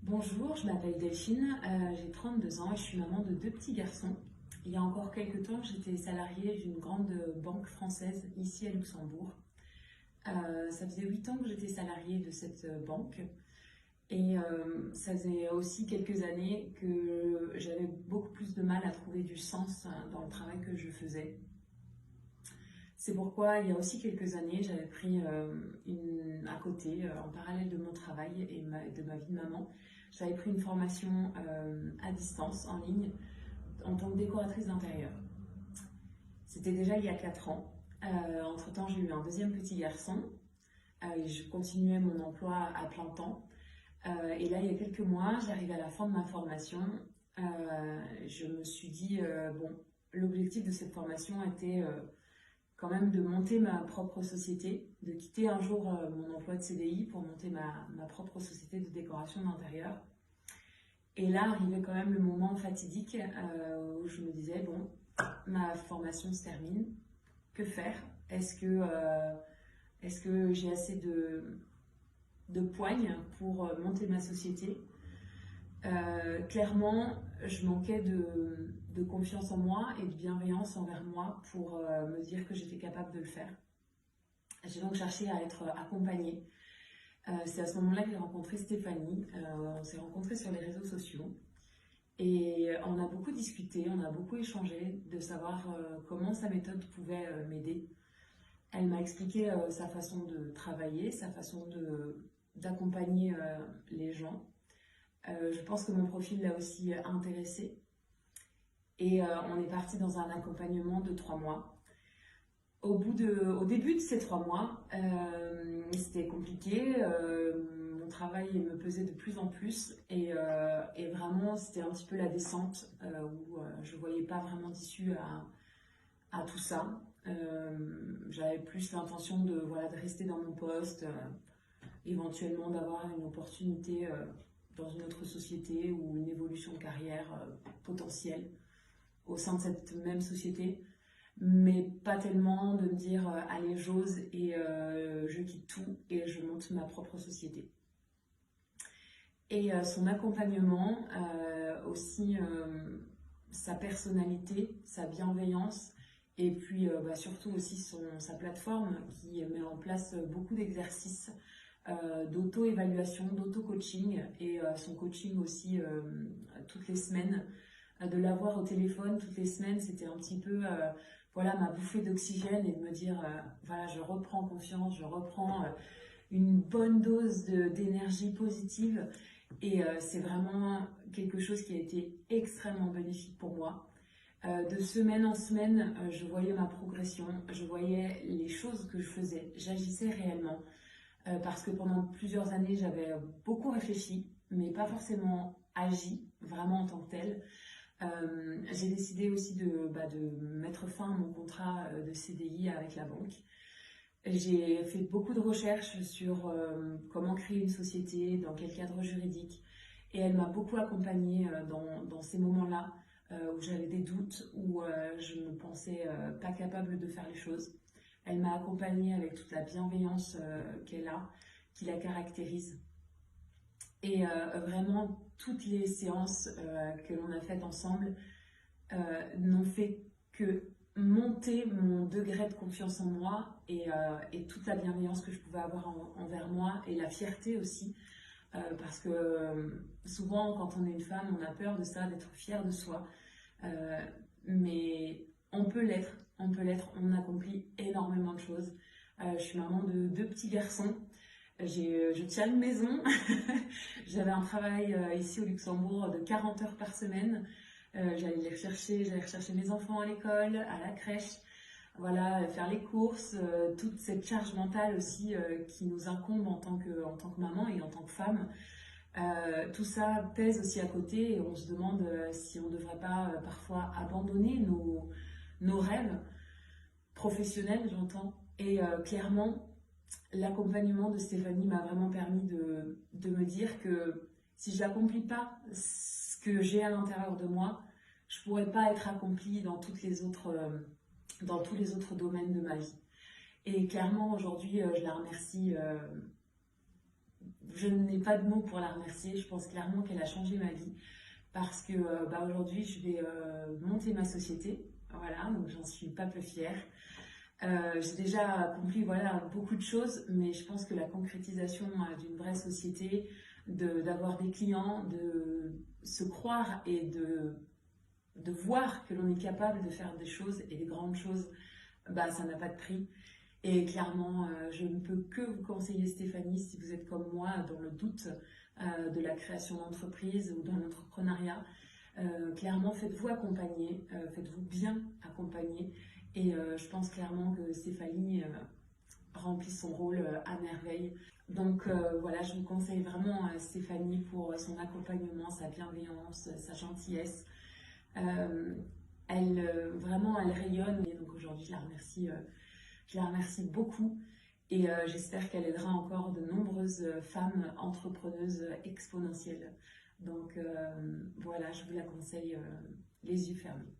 Bonjour, je m'appelle Delphine, j'ai 32 ans et je suis maman de deux petits garçons. Il y a encore quelques temps, j'étais salariée d'une grande banque française ici à Luxembourg. Ça faisait 8 ans que j'étais salariée de cette banque et ça faisait aussi quelques années que j'avais beaucoup plus de mal à trouver du sens dans le travail que je faisais. C'est pourquoi, il y a aussi quelques années, j'avais pris à côté, en parallèle de mon travail et de ma vie de maman, j'avais pris une formation à distance, en ligne, en tant que décoratrice d'intérieur. C'était déjà il y a 4 ans. Entre-temps, j'ai eu un deuxième petit garçon et je continuais mon emploi à plein temps. Et là, il y a quelques mois, j'arrive à la fin de ma formation. Je me suis dit, bon, l'objectif de cette formation était quand même de monter ma propre société, de quitter un jour mon emploi de CDI pour monter ma propre société de décoration d'intérieur. Et là arrivait quand même le moment fatidique où je me disais, bon, ma formation se termine, que faire? Est-ce que j'ai assez de poigne pour monter ma société? Clairement, je manquais de confiance en moi et de bienveillance envers moi pour me dire que j'étais capable de le faire. J'ai donc cherché à être accompagnée. C'est à ce moment-là que j'ai rencontré Stéphanie. On s'est rencontrés sur les réseaux sociaux et on a beaucoup discuté, on a beaucoup échangé de savoir comment sa méthode pouvait m'aider. Elle m'a expliqué sa façon de travailler, sa façon d'accompagner les gens. Je pense que mon profil l'a aussi intéressé et on est parti dans un accompagnement de 3 mois. Au début de ces 3 mois, c'était compliqué, mon travail me pesait de plus en plus et vraiment c'était un petit peu la descente où je ne voyais pas vraiment d'issue à tout ça. J'avais plus l'intention de rester dans mon poste, éventuellement d'avoir une opportunité dans une autre société ou une évolution de carrière potentielle au sein de cette même société, mais pas tellement de me dire allez j'ose et je quitte tout et je monte ma propre société. Et son accompagnement, aussi sa personnalité, sa bienveillance et puis surtout aussi sa plateforme qui met en place beaucoup d'exercices d'auto-évaluation, d'auto-coaching et son coaching aussi toutes les semaines. De l'avoir au téléphone toutes les semaines, c'était un petit peu ma bouffée d'oxygène et de me dire je reprends confiance, je reprends une bonne dose d'énergie positive et c'est vraiment quelque chose qui a été extrêmement bénéfique pour moi. De semaine en semaine, je voyais ma progression, je voyais les choses que je faisais, j'agissais réellement. Parce que pendant plusieurs années, j'avais beaucoup réfléchi, mais pas forcément agi, vraiment en tant que tel. J'ai décidé aussi de mettre fin à mon contrat de CDI avec la banque. J'ai fait beaucoup de recherches sur comment créer une société, dans quel cadre juridique, et elle m'a beaucoup accompagnée dans ces moments-là où j'avais des doutes, où je me pensais pas capable de faire les choses. Elle m'a accompagnée avec toute la bienveillance qu'elle a, qui la caractérise. Et vraiment, toutes les séances que l'on a faites ensemble n'ont fait que monter mon degré de confiance en moi et toute la bienveillance que je pouvais avoir envers moi et la fierté aussi. Parce que souvent, quand on est une femme, on a peur de ça, d'être fière de soi. Mais on peut l'être, on accomplit énormément de choses. Je suis maman de deux petits garçons. Je tiens une maison. J'avais un travail ici au Luxembourg de 40 heures par semaine. J'allais rechercher mes enfants à l'école, à la crèche, faire les courses, toute cette charge mentale aussi qui nous incombe en tant que maman et en tant que femme. Tout ça pèse aussi à côté et on se demande si on ne devrait pas parfois abandonner nos rêves professionnels, j'entends. Et clairement, l'accompagnement de Stéphanie m'a vraiment permis de me dire que si je n'accomplis pas ce que j'ai à l'intérieur de moi, je ne pourrais pas être accomplie dans tous les autres domaines de ma vie. Et clairement, aujourd'hui, je la remercie je n'ai pas de mots pour la remercier. Je pense clairement qu'elle a changé ma vie parce que aujourd'hui, je vais monter ma société. Voilà, donc j'en suis pas peu fière. J'ai déjà accompli voilà, beaucoup de choses, mais je pense que la concrétisation d'une vraie société, d'avoir des clients, de se croire et de voir que l'on est capable de faire des choses et des grandes choses, ça n'a pas de prix. Et clairement, je ne peux que vous conseiller Stéphanie, si vous êtes comme moi dans le doute de la création d'entreprise ou dans l'entrepreneuriat. Clairement, faites-vous accompagner, faites-vous bien accompagner. Et je pense clairement que Stéphanie remplit son rôle à merveille. Donc voilà, je vous conseille vraiment Stéphanie pour son accompagnement, sa bienveillance, sa gentillesse. Vraiment, elle rayonne. Et donc aujourd'hui, je la remercie beaucoup. Et j'espère qu'elle aidera encore de nombreuses femmes entrepreneuses exponentielles. Donc voilà, je vous la conseille les yeux fermés.